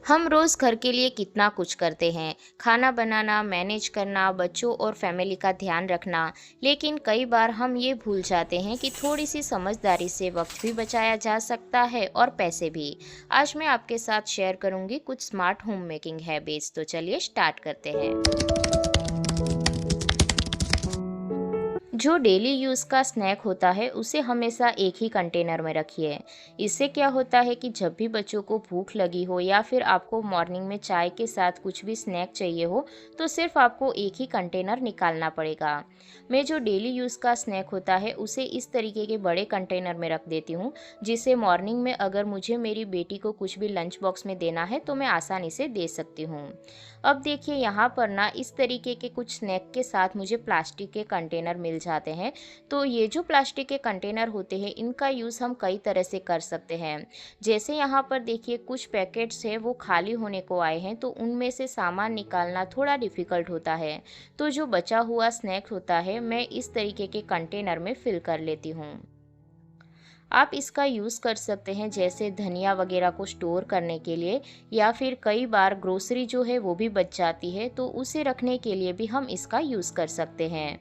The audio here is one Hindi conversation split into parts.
हम रोज़ घर के लिए कितना कुछ करते हैं। खाना बनाना, मैनेज करना, बच्चों और फैमिली का ध्यान रखना। लेकिन कई बार हम ये भूल जाते हैं कि थोड़ी सी समझदारी से वक्त भी बचाया जा सकता है और पैसे भी। आज मैं आपके साथ शेयर करूंगी कुछ स्मार्ट होम मेकिंग हैबिट्स। तो चलिए स्टार्ट करते हैं। जो डेली यूज़ का स्नैक होता है उसे हमेशा एक ही कंटेनर में रखिए। इससे क्या होता है कि जब भी बच्चों को भूख लगी हो या फिर आपको मॉर्निंग में चाय के साथ कुछ भी स्नैक चाहिए हो, तो सिर्फ आपको एक ही कंटेनर निकालना पड़ेगा। मैं जो डेली यूज़ का स्नैक होता है उसे इस तरीके के बड़े कंटेनर में रख देती हूँ, जिससे मॉर्निंग में अगर मुझे मेरी बेटी को कुछ भी लंच बॉक्स में देना है तो मैं आसानी से दे सकती हूँ। अब देखिए यहाँ पर ना इस तरीके के कुछ स्नैक के साथ मुझे प्लास्टिक के कंटेनर मिल जाते हैं। तो ये जो प्लास्टिक के कंटेनर होते हैं इनका यूज़ हम कई तरह से कर सकते हैं। जैसे यहाँ पर देखिए कुछ पैकेट्स है वो खाली होने को आए हैं, तो उनमें से सामान निकालना थोड़ा डिफ़िकल्ट होता है। तो जो बचा हुआ स्नैक होता है मैं इस तरीके के कंटेनर में फिल कर लेती हूँ। आप इसका यूज़ कर सकते हैं जैसे धनिया वगैरह को स्टोर करने के लिए, या फिर कई बार ग्रोसरी जो है वो भी बच जाती है, तो उसे रखने के लिए भी हम इसका यूज़ कर सकते हैं।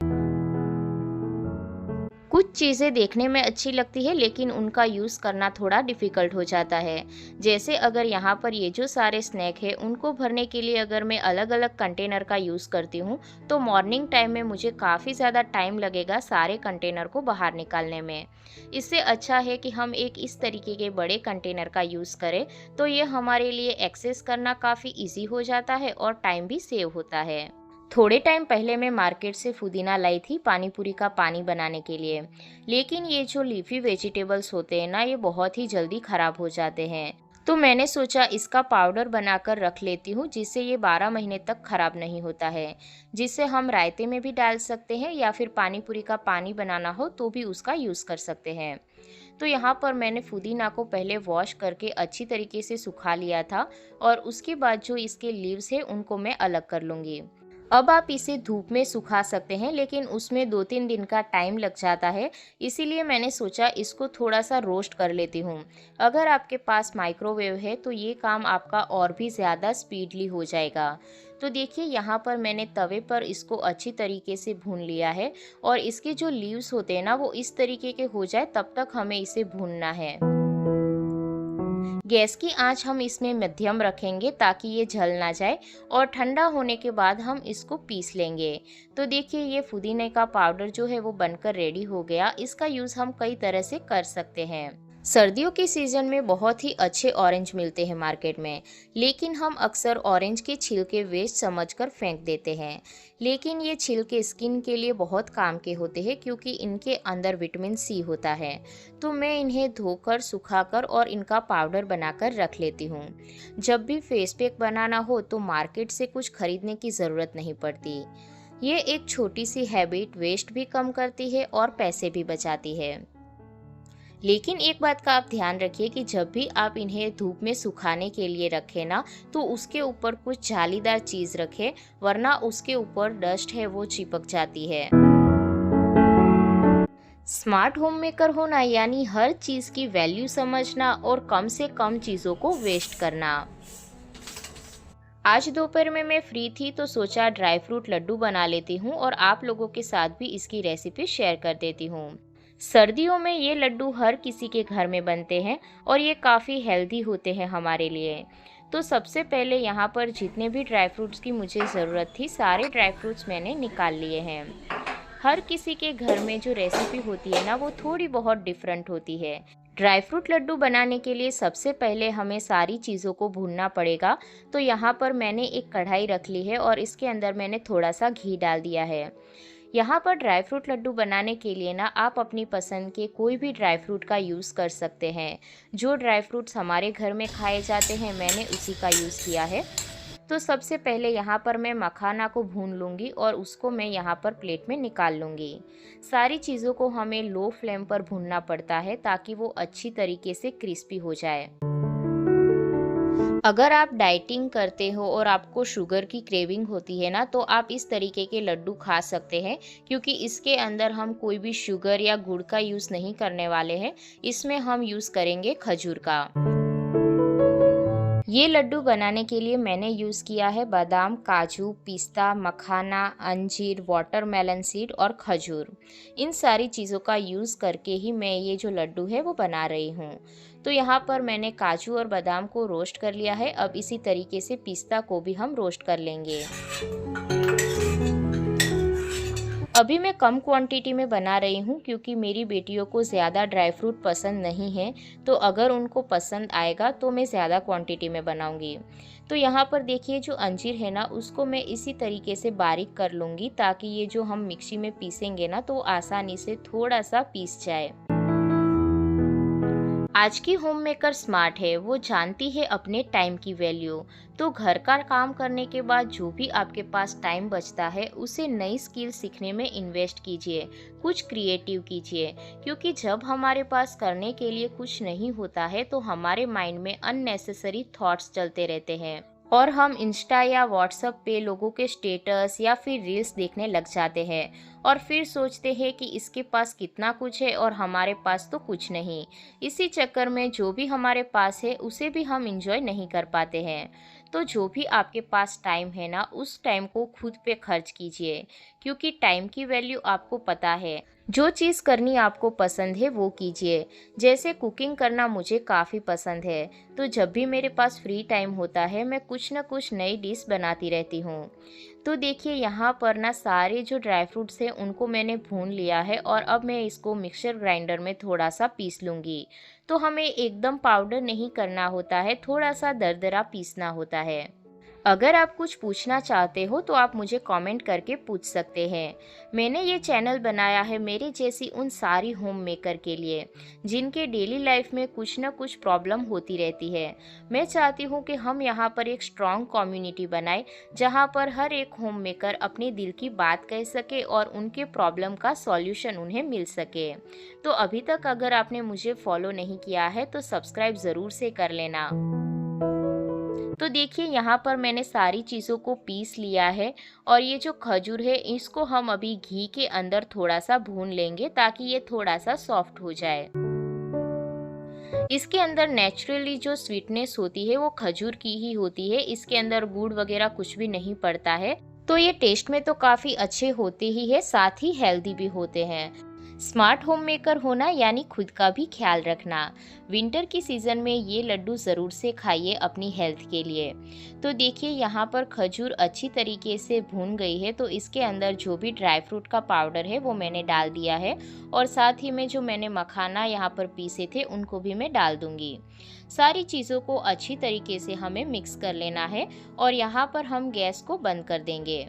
कुछ चीज़ें देखने में अच्छी लगती है लेकिन उनका यूज़ करना थोड़ा डिफ़िकल्ट हो जाता है। जैसे अगर यहाँ पर ये जो सारे स्नैक है उनको भरने के लिए अगर मैं अलग अलग कंटेनर का यूज़ करती हूँ, तो मॉर्निंग टाइम में मुझे काफ़ी ज़्यादा टाइम लगेगा सारे कंटेनर को बाहर निकालने में। इससे अच्छा है कि हम एक इस तरीके के बड़े कंटेनर का यूज़ करें, तो ये हमारे लिए एक्सेस करना काफ़ी ईजी हो जाता है और टाइम भी सेव होता है। थोड़े टाइम पहले मैं मार्केट से पुदीना लाई थी पानी पूरी का पानी बनाने के लिए। लेकिन ये जो लीफी वेजिटेबल्स होते हैं ना, ये बहुत ही जल्दी ख़राब हो जाते हैं। तो मैंने सोचा इसका पाउडर बनाकर रख लेती हूँ, जिससे ये 12 महीने तक ख़राब नहीं होता है। जिससे हम रायते में भी डाल सकते हैं या फिर पानी पूरी का पानी बनाना हो तो भी उसका यूज़ कर सकते हैं। तो यहाँ पर मैंने पुदीना को पहले वॉश करके अच्छी तरीके से सुखा लिया था, और उसके बाद जो इसके लीव्स है उनको मैं अलग कर लूँगी। अब आप इसे धूप में सुखा सकते हैं, लेकिन उसमें 2-3 दिन का टाइम लग जाता है। इसीलिए मैंने सोचा इसको थोड़ा सा रोस्ट कर लेती हूँ। अगर आपके पास माइक्रोवेव है तो ये काम आपका और भी ज़्यादा स्पीडली हो जाएगा। तो देखिए यहाँ पर मैंने तवे पर इसको अच्छी तरीके से भून लिया है, और इसके जो लीव्स होते हैं ना वो इस तरीके के हो जाए तब तक हमें इसे भूनना है। गैस की आंच हम इसमें मध्यम रखेंगे ताकि ये जल ना जाए, और ठंडा होने के बाद हम इसको पीस लेंगे। तो देखिए ये पुदीने का पाउडर जो है वो बनकर रेडी हो गया। इसका यूज़ हम कई तरह से कर सकते हैं। सर्दियों के सीज़न में बहुत ही अच्छे ऑरेंज मिलते हैं मार्केट में, लेकिन हम अक्सर ऑरेंज के छिलके वेस्ट समझकर फेंक देते हैं। लेकिन ये छिलके स्किन के लिए बहुत काम के होते हैं, क्योंकि इनके अंदर विटामिन सी होता है। तो मैं इन्हें धोकर, सुखाकर और इनका पाउडर बनाकर रख लेती हूँ। जब भी फेस पैक बनाना हो तो मार्केट से कुछ खरीदने की ज़रूरत नहीं पड़ती। ये एक छोटी सी हैबिट वेस्ट भी कम करती है और पैसे भी बचाती है। लेकिन एक बात का आप ध्यान रखिए कि जब भी आप इन्हें धूप में सुखाने के लिए रखें ना, तो उसके ऊपर कुछ जालीदार चीज़ रखें, वरना उसके ऊपर डस्ट है वो चिपक जाती है। स्मार्ट होम मेकर होना यानी हर चीज़ की वैल्यू समझना और कम से कम चीज़ों को वेस्ट करना। आज दोपहर में मैं फ्री थी तो सोचा ड्राई फ्रूट लड्डू बना लेती हूँ और आप लोगों के साथ भी इसकी रेसिपी शेयर कर देती हूँ। सर्दियों में ये लड्डू हर किसी के घर में बनते हैं और ये काफ़ी हेल्दी होते हैं हमारे लिए। तो सबसे पहले यहाँ पर जितने भी ड्राई फ्रूट्स की मुझे ज़रूरत थी सारे ड्राई फ्रूट्स मैंने निकाल लिए हैं। हर किसी के घर में जो रेसिपी होती है ना वो थोड़ी बहुत डिफरेंट होती है। ड्राई फ्रूट लड्डू बनाने के लिए सबसे पहले हमें सारी चीज़ों को भूनना पड़ेगा। तो यहाँ पर मैंने एक कढ़ाई रख ली है और इसके अंदर मैंने थोड़ा सा घी डाल दिया है। यहाँ पर ड्राई फ्रूट लड्डू बनाने के लिए ना आप अपनी पसंद के कोई भी ड्राई फ्रूट का यूज़ कर सकते हैं। जो ड्राई फ्रूट्स हमारे घर में खाए जाते हैं मैंने उसी का यूज़ किया है। तो सबसे पहले यहाँ पर मैं मखाना को भून लूँगी और उसको मैं यहाँ पर प्लेट में निकाल लूँगी। सारी चीज़ों को हमें लो फ्लेम पर भूनना पड़ता है ताकि वो अच्छी तरीके से क्रिस्पी हो जाए। अगर आप डाइटिंग करते हो और आपको शुगर की क्रेविंग होती है ना, तो आप इस तरीके के लड्डू खा सकते हैं, क्योंकि इसके अंदर हम कोई भी शुगर या गुड़ का यूज़ नहीं करने वाले हैं। इसमें हम यूज़ करेंगे खजूर का। ये लड्डू बनाने के लिए मैंने यूज़ किया है बादाम, काजू, पिस्ता, मखाना, अंजीर, वाटरमेलन सीड और खजूर। इन सारी चीज़ों का यूज़ करके ही मैं ये जो लड्डू है वो बना रही हूँ। तो यहाँ पर मैंने काजू और बादाम को रोस्ट कर लिया है। अब इसी तरीके से पिस्ता को भी हम रोस्ट कर लेंगे। अभी मैं कम क्वांटिटी में बना रही हूँ क्योंकि मेरी बेटियों को ज़्यादा ड्राई फ्रूट पसंद नहीं है। तो अगर उनको पसंद आएगा तो मैं ज़्यादा क्वांटिटी में बनाऊँगी। तो यहाँ पर देखिए जो अंजीर है ना, उसको मैं इसी तरीके से बारीक कर लूँगी ताकि ये जो हम मिक्सी में पीसेंगे ना तो आसानी से थोड़ा सा पीस जाए। आज की होम मेकर स्मार्ट है, वो जानती है अपने टाइम की वैल्यू। तो घर का काम करने के बाद जो भी आपके पास टाइम बचता है उसे नई स्किल सीखने में इन्वेस्ट कीजिए, कुछ क्रिएटिव कीजिए। क्योंकि जब हमारे पास करने के लिए कुछ नहीं होता है तो हमारे माइंड में अननेसेसरी थॉट्स चलते रहते हैं और हम इंस्टा या व्हाट्सएप पे लोगों के स्टेटस या फिर रील्स देखने लग जाते हैं और फिर सोचते हैं कि इसके पास कितना कुछ है और हमारे पास तो कुछ नहीं। इसी चक्कर में जो भी हमारे पास है उसे भी हम इंजॉय नहीं कर पाते हैं। तो जो भी आपके पास टाइम है ना, उस टाइम को खुद पे खर्च कीजिए क्योंकि टाइम की वैल्यू आपको पता है। जो चीज़ करनी आपको पसंद है वो कीजिए। जैसे कुकिंग करना मुझे काफ़ी पसंद है, तो जब भी मेरे पास फ्री टाइम होता है मैं कुछ ना कुछ नई डिश बनाती रहती हूँ। तो देखिए यहाँ पर ना सारे जो ड्राई फ्रूट्स हैं उनको मैंने भून लिया है और अब मैं इसको मिक्सर ग्राइंडर में थोड़ा सा पीस लूँगी। तो हमें एकदम पाउडर नहीं करना होता है, थोड़ा सा दरदरा पीसना होता है। अगर आप कुछ पूछना चाहते हो तो आप मुझे कमेंट करके पूछ सकते हैं। मैंने ये चैनल बनाया है मेरे जैसी उन सारी होम मेकर के लिए जिनके डेली लाइफ में कुछ ना कुछ प्रॉब्लम होती रहती है। मैं चाहती हूँ कि हम यहाँ पर एक स्ट्रॉन्ग कम्युनिटी बनाएं जहाँ पर हर एक होम मेकर अपने दिल की बात कह सके और उनके प्रॉब्लम का सॉल्यूशन उन्हें मिल सके। तो अभी तक अगर आपने मुझे फॉलो नहीं किया है तो सब्सक्राइब ज़रूर से कर लेना। तो देखिए यहाँ पर मैंने सारी चीज़ों को पीस लिया है और ये जो खजूर है इसको हम अभी घी के अंदर थोड़ा सा भून लेंगे ताकि ये थोड़ा सा सॉफ्ट हो जाए। इसके अंदर नेचुरली जो स्वीटनेस होती है वो खजूर की ही होती है, इसके अंदर गुड़ वगैरह कुछ भी नहीं पड़ता है। तो ये टेस्ट में तो काफ़ी अच्छे होते ही है, साथ ही हेल्दी भी होते हैं। स्मार्ट होम मेकर होना यानी खुद का भी ख्याल रखना। विंटर की सीज़न में ये लड्डू ज़रूर से खाइए अपनी हेल्थ के लिए। तो देखिए यहाँ पर खजूर अच्छी तरीके से भून गई है, तो इसके अंदर जो भी ड्राई फ्रूट का पाउडर है वो मैंने डाल दिया है और साथ ही में जो मैंने मखाना यहाँ पर पीसे थे उनको भी मैं डाल दूँगी। सारी चीज़ों को अच्छी तरीके से हमें मिक्स कर लेना है और यहाँ पर हम गैस को बंद कर देंगे।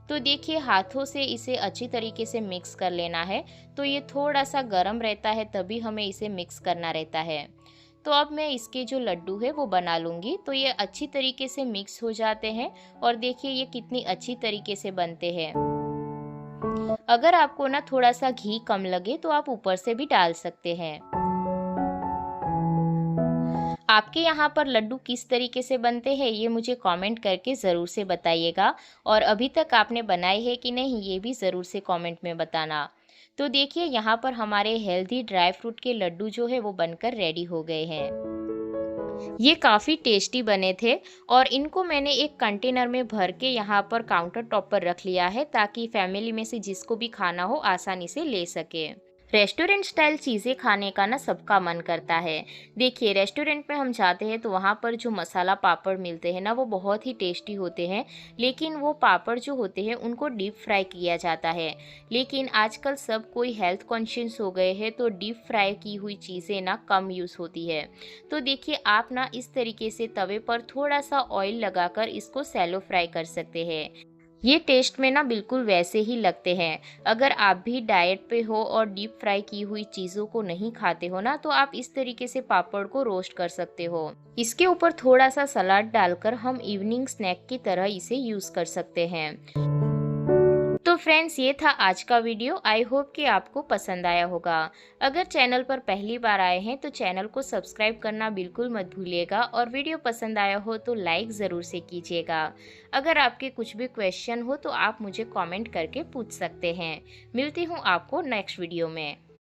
तो देखिए हाथों से इसे अच्छी तरीके से मिक्स कर लेना है। तो ये थोड़ा सा गर्म रहता है तभी हमें इसे मिक्स करना रहता है। तो अब मैं इसके जो लड्डू है वो बना लूँगी। तो ये अच्छी तरीके से मिक्स हो जाते हैं और देखिए ये कितनी अच्छी तरीके से बनते हैं। अगर आपको ना थोड़ा सा घी कम लगे तो आप ऊपर से भी डाल सकते हैं। आपके यहाँ पर लड्डू किस तरीके से बनते हैं ये मुझे कमेंट करके ज़रूर से बताइएगा और अभी तक आपने बनाए हैं कि नहीं ये भी ज़रूर से कमेंट में बताना। तो देखिए यहाँ पर हमारे हेल्दी ड्राई फ्रूट के लड्डू जो है वो बनकर रेडी हो गए हैं। ये काफ़ी टेस्टी बने थे और इनको मैंने एक कंटेनर में भर के यहाँ पर काउंटर टॉप पर रख लिया है ताकि फैमिली में से जिसको भी खाना हो आसानी से ले सके। रेस्टोरेंट स्टाइल चीज़ें खाने का ना सबका मन करता है। देखिए रेस्टोरेंट में हम जाते हैं तो वहाँ पर जो मसाला पापड़ मिलते हैं ना वो बहुत ही टेस्टी होते हैं, लेकिन वो पापड़ जो होते हैं उनको डीप फ्राई किया जाता है। लेकिन आजकल सब कोई हेल्थ कॉन्शियस हो गए हैं तो डीप फ्राई की हुई चीज़ें ना कम यूज़ होती है। तो देखिए आप ना इस तरीके से तवे पर थोड़ा सा ऑयल लगाकर इसको सैलो फ्राई कर सकते हैं। ये टेस्ट में ना बिल्कुल वैसे ही लगते हैं। अगर आप भी डाइट पे हो और डीप फ्राई की हुई चीज़ों को नहीं खाते हो ना तो आप इस तरीके से पापड़ को रोस्ट कर सकते हो। इसके ऊपर थोड़ा सा सलाद डालकर हम इवनिंग स्नैक की तरह इसे यूज़ कर सकते हैं। तो फ्रेंड्स ये था आज का वीडियो। आई होप कि आपको पसंद आया होगा। अगर चैनल पर पहली बार आए हैं तो चैनल को सब्सक्राइब करना बिल्कुल मत भूलिएगा और वीडियो पसंद आया हो तो लाइक ज़रूर से कीजिएगा। अगर आपके कुछ भी क्वेश्चन हो तो आप मुझे कमेंट करके पूछ सकते हैं। मिलती हूँ आपको नेक्स्ट वीडियो में।